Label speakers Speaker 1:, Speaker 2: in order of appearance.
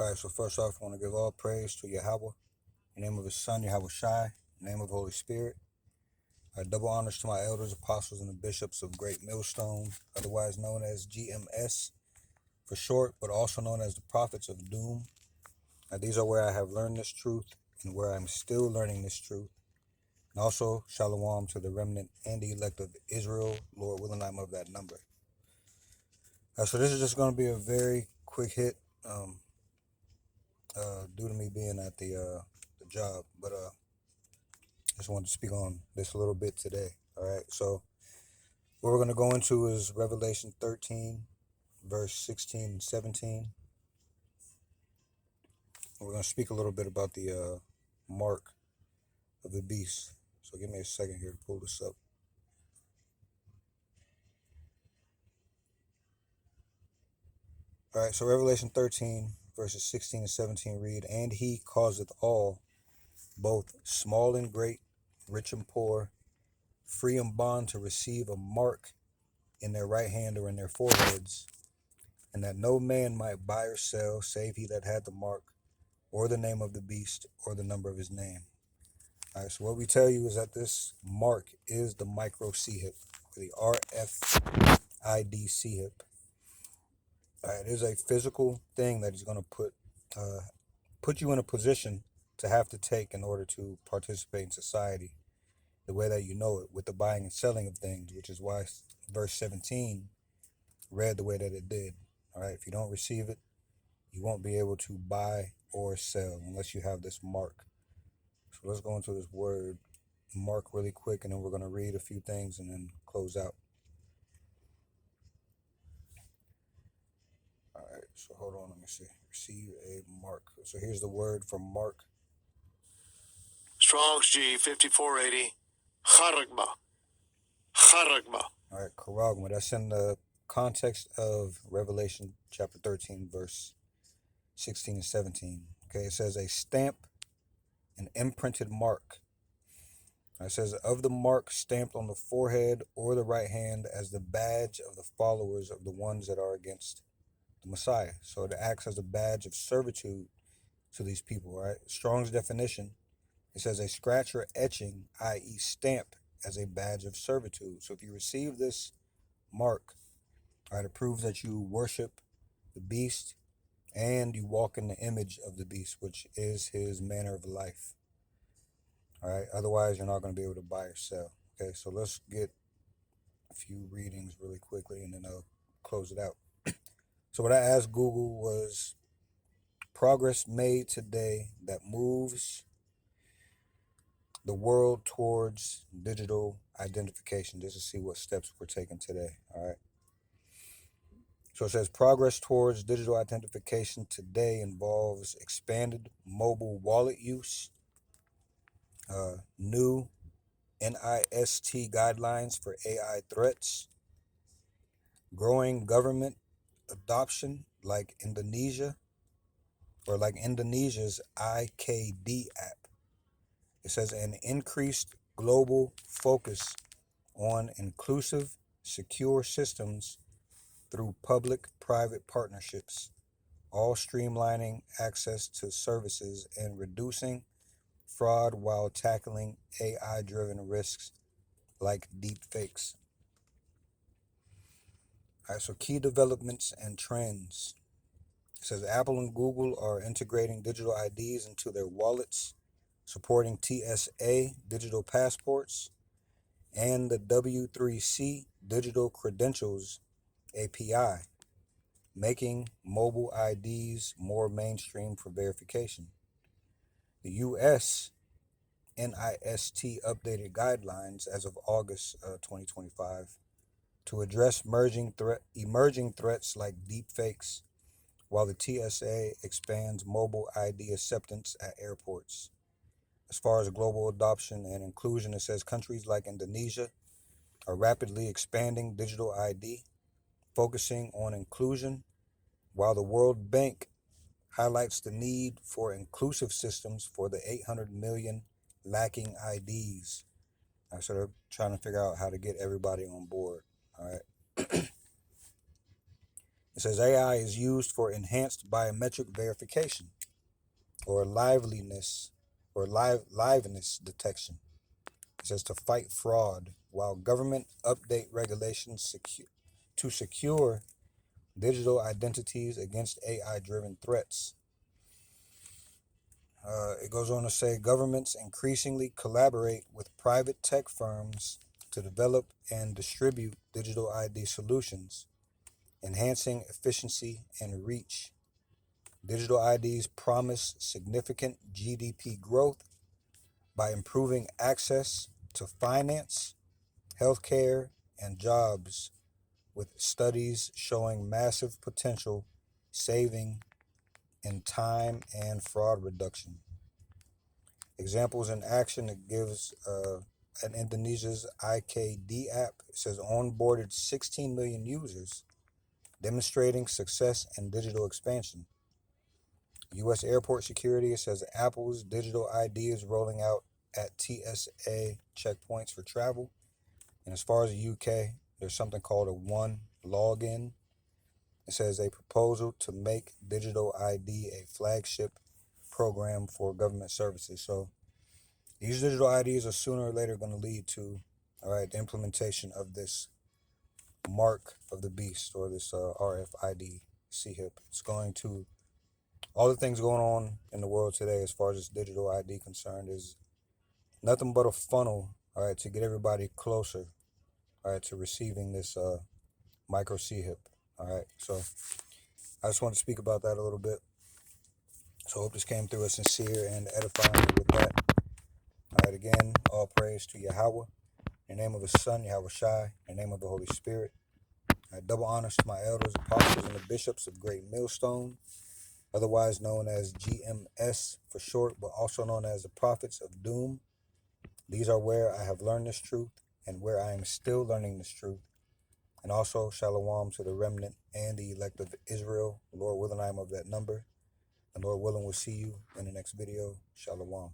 Speaker 1: All right, so first off, I want to give all praise to Yahweh, in the name of His Son, Yahweh Shai, in the name of the Holy Spirit. Double honors to my elders, apostles, and the bishops of Great Millstone, otherwise known as GMS for short, but also known as the Prophets of Doom. These are where I have learned this truth and where I'm still learning this truth. And also, Shalawam to the remnant and the elect of Israel, Lord willing, I'm of that number. So this is just going to be a very quick hit. Due to me being at the job, but just wanted to speak on this a little bit today. All right, so what we're going to go into is Revelation 13, verse 16 and 17. We're going to speak a little bit about the mark of the beast. So give me a second here to pull this up. All right, so Revelation 13, verses 16 and 17 read, "And he causeth all, both small and great, rich and poor, free and bond, to receive a mark in their right hand or in their foreheads, and that no man might buy or sell, save he that had the mark, or the name of the beast, or the number of his name." All right, so what we tell you is that this mark is the micro C-hip, or the RFID C-hip. All right, it is a physical thing that he's going to put you in a position to have to take in order to participate in society the way that you know it, with the buying and selling of things, which is why verse 17 read the way that it did. All right, if you don't receive it, you won't be able to buy or sell unless you have this mark. So let's go into this word mark really quick, and then we're going to read a few things and then close out. All right, so hold on, let me see. Receive a mark. So here's the word for mark.
Speaker 2: Strong's G 5480. Charagma. Charagma.
Speaker 1: All right, karagma. That's in the context of Revelation chapter 13, verse 16 and 17. Okay, it says a stamp, an imprinted mark. It says, of the mark stamped on the forehead or the right hand as the badge of the followers of the ones that are against the Messiah. So it acts as a badge of servitude to these people, right? Strong's definition, it says a scratch or etching, i.e. stamp, as a badge of servitude. So if you receive this mark, right, it proves that you worship the beast and you walk in the image of the beast, which is his manner of life. All right, otherwise you're not going to be able to buy or sell. Okay, so let's get a few readings really quickly and then I'll close it out. So what I asked Google was progress made today that moves the world towards digital identification, just to see what steps we're taking today. All right. So it says progress towards digital identification today involves expanded mobile wallet use, new NIST guidelines for AI threats, growing government adoption like Indonesia, or like Indonesia's IKD app. It says an increased global focus on inclusive, secure systems through public-private partnerships, all streamlining access to services and reducing fraud while tackling AI-driven risks like deep fakes. All right, so key developments and trends. It says Apple and Google are integrating digital IDs into their wallets, supporting TSA digital passports, and the W3C digital credentials API, making mobile IDs more mainstream for verification. The U.S. NIST updated guidelines as of August 2025 to address emerging threats like deepfakes, while the TSA expands mobile ID acceptance at airports. As far as global adoption and inclusion, it says countries like Indonesia are rapidly expanding digital ID, focusing on inclusion, while the World Bank highlights the need for inclusive systems for the 800 million lacking IDs. So they're trying to figure out how to get everybody on board. All right. It says AI is used for enhanced biometric verification or liveness detection. It says to fight fraud while government update regulations to secure digital identities against AI-driven threats. It goes on to say governments increasingly collaborate with private tech firms to develop and distribute digital ID solutions, enhancing efficiency and reach. Digital IDs promise significant GDP growth by improving access to finance, healthcare, and jobs, with studies showing massive potential saving in time and fraud reduction. Examples in action, it gives an Indonesia's IKD app. It says onboarded 16 million users, demonstrating success in digital expansion. U.S. airport security, it says Apple's digital ID is rolling out at TSA checkpoints for travel. And as far as the UK, there's something called a One Login. It says a proposal to make digital ID a flagship program for government services. So these digital IDs are sooner or later going to lead to, all right, the implementation of this mark of the beast, or this RFID CHIP. It's going to, all the things going on in the world today as far as this digital ID concerned is nothing but a funnel, all right, to get everybody closer, all right, to receiving this micro CHIP. All right, so I just want to speak about that a little bit. So I hope this came through as sincere and edifying with that. All right, again, all praise to Yahweh, in the name of His Son, Yahweh Shai, in the name of the Holy Spirit. Double honors to my elders, apostles, and the bishops of Great Millstone, otherwise known as GMS for short, but also known as the Prophets of Doom. These are where I have learned this truth and where I am still learning this truth. And also, Shalawam to the remnant and the elect of Israel. Lord willing, I am of that number. And Lord willing, we'll see you in the next video. Shalawam.